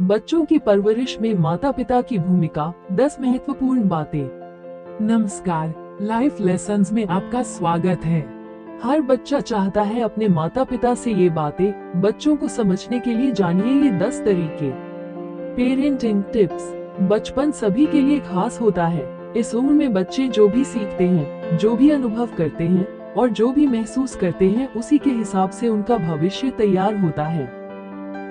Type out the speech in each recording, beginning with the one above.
बच्चों की परवरिश में माता पिता की भूमिका, 10 महत्वपूर्ण बातें। नमस्कार, लाइफ लेसन्स में आपका स्वागत है। हर बच्चा चाहता है अपने माता पिता से ये बातें। बच्चों को समझने के लिए जानिए ये 10 तरीके। Parenting tips. बचपन सभी के लिए खास होता है। इस उम्र में बच्चे जो भी सीखते हैं, जो भी अनुभव करते हैं और जो भी महसूस करते हैं, उसी के हिसाब से उनका भविष्य तैयार होता है।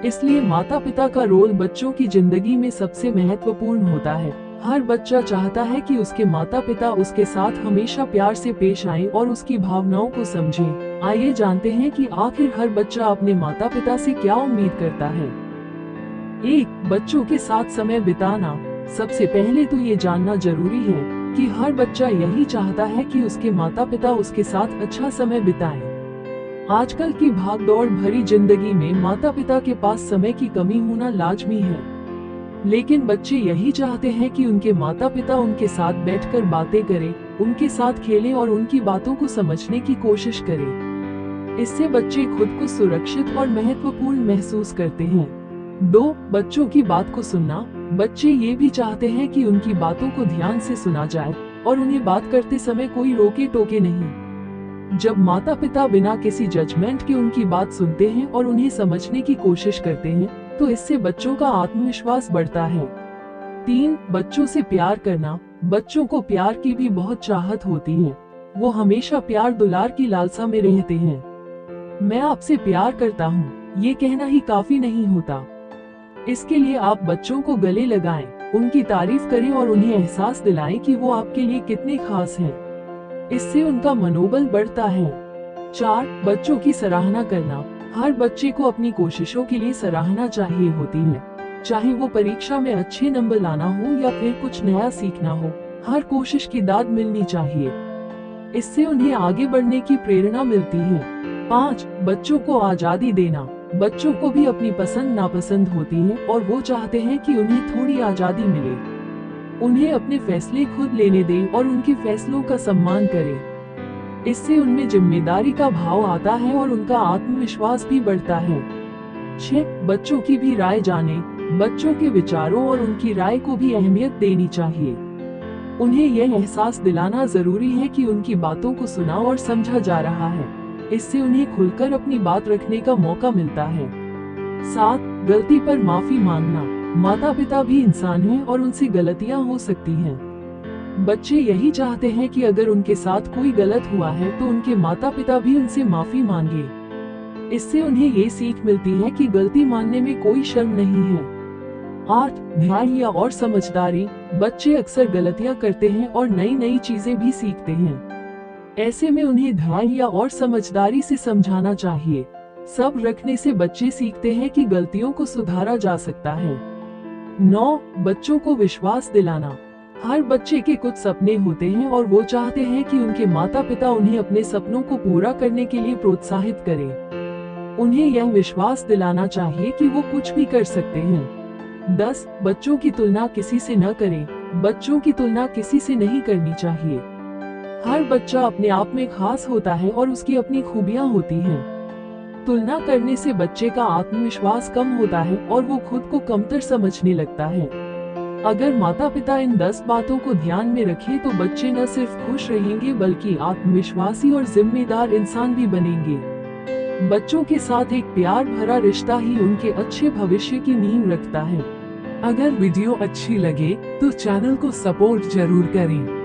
इसलिए माता पिता का रोल बच्चों की जिंदगी में सबसे महत्वपूर्ण होता है। हर बच्चा चाहता है कि उसके माता पिता उसके साथ हमेशा प्यार से पेश आएं और उसकी भावनाओं को समझें। आइए जानते हैं कि आखिर हर बच्चा अपने माता पिता से क्या उम्मीद करता है। 1. बच्चों के साथ समय बिताना। सबसे पहले तो ये जानना जरूरी है कि हर बच्चा यही चाहता है कि उसके माता पिता उसके साथ अच्छा समय बिताएं। आजकल की भागदौड़ भरी जिंदगी में माता पिता के पास समय की कमी होना लाजमी है, लेकिन बच्चे यही चाहते हैं कि उनके माता पिता उनके साथ बैठकर बातें करें, उनके साथ खेलें और उनकी बातों को समझने की कोशिश करें। इससे बच्चे खुद को सुरक्षित और महत्वपूर्ण महसूस करते हैं। 2. बच्चों की बात को सुनना। बच्चे ये भी चाहते हैं कि उनकी बातों को ध्यान से सुना जाए और उन्हें बात करते समय कोई रोके टोके नहीं। जब माता पिता बिना किसी जजमेंट के उनकी बात सुनते हैं और उन्हें समझने की कोशिश करते हैं, तो इससे बच्चों का आत्मविश्वास बढ़ता है। 3. बच्चों से प्यार करना। बच्चों को प्यार की भी बहुत चाहत होती है। वो हमेशा प्यार दुलार की लालसा में रहते हैं। मैं आपसे प्यार करता हूँ, ये कहना ही काफी नहीं होता। इसके लिए आप बच्चों को गले लगाएं, उनकी तारीफ करें और उन्हें एहसास दिलाएं कि वो आपके लिए कितने खास हैं। इससे उनका मनोबल बढ़ता है। 4. बच्चों की सराहना करना। हर बच्चे को अपनी कोशिशों के लिए सराहना चाहिए होती है, चाहे वो परीक्षा में अच्छे नंबर लाना हो या फिर कुछ नया सीखना हो। हर कोशिश की दाद मिलनी चाहिए, इससे उन्हें आगे बढ़ने की प्रेरणा मिलती है। 5. बच्चों को आजादी देना। बच्चों को भी अपनी पसंद नापसंद होती है और वो चाहते हैं कि उन्हें थोड़ी आजादी मिले। उन्हें अपने फैसले खुद लेने दें और उनके फैसलों का सम्मान करें। इससे उनमें जिम्मेदारी का भाव आता है और उनका आत्मविश्वास भी बढ़ता है। 6. बच्चों की भी राय जाने। बच्चों के विचारों और उनकी राय को भी अहमियत देनी चाहिए। उन्हें यह एहसास दिलाना जरूरी है कि उनकी बातों को सुना और समझा जा रहा है। इससे उन्हें खुलकर अपनी बात रखने का मौका मिलता है। 7. गलती पर माफी मांगना। माता पिता भी इंसान हैं और उनसे गलतियां हो सकती हैं। बच्चे यही चाहते हैं कि अगर उनके साथ कोई गलत हुआ है तो उनके माता पिता भी उनसे माफी मांगे। इससे उन्हें ये सीख मिलती है कि गलती मानने में कोई शर्म नहीं है। 8. धैर्य और समझदारी। बच्चे अक्सर गलतियां करते हैं और नई नई चीजें भी सीखते हैं। ऐसे में उन्हें धैर्य और समझदारी से समझाना चाहिए। सब्र रखने से बच्चे सीखते हैं कि गलतियों को सुधारा जा सकता है। 9. बच्चों को विश्वास दिलाना। हर बच्चे के कुछ सपने होते हैं और वो चाहते हैं कि उनके माता पिता उन्हें अपने सपनों को पूरा करने के लिए प्रोत्साहित करें। उन्हें यह विश्वास दिलाना चाहिए कि वो कुछ भी कर सकते हैं। 10. बच्चों की तुलना किसी से न करें। बच्चों की तुलना किसी से नहीं करनी चाहिए। हर बच्चा अपने आप में खास होता है और उसकी अपनी खूबियां होती हैं। तुलना करने से बच्चे का आत्मविश्वास कम होता है और वो खुद को कमतर समझने लगता है। अगर माता पिता इन 10 बातों को ध्यान में रखें तो बच्चे न सिर्फ खुश रहेंगे बल्कि आत्मविश्वासी और जिम्मेदार इंसान भी बनेंगे। बच्चों के साथ एक प्यार भरा रिश्ता ही उनके अच्छे भविष्य की नींव रखता है। अगर वीडियो अच्छी लगे तो चैनल को सपोर्ट जरूर करें।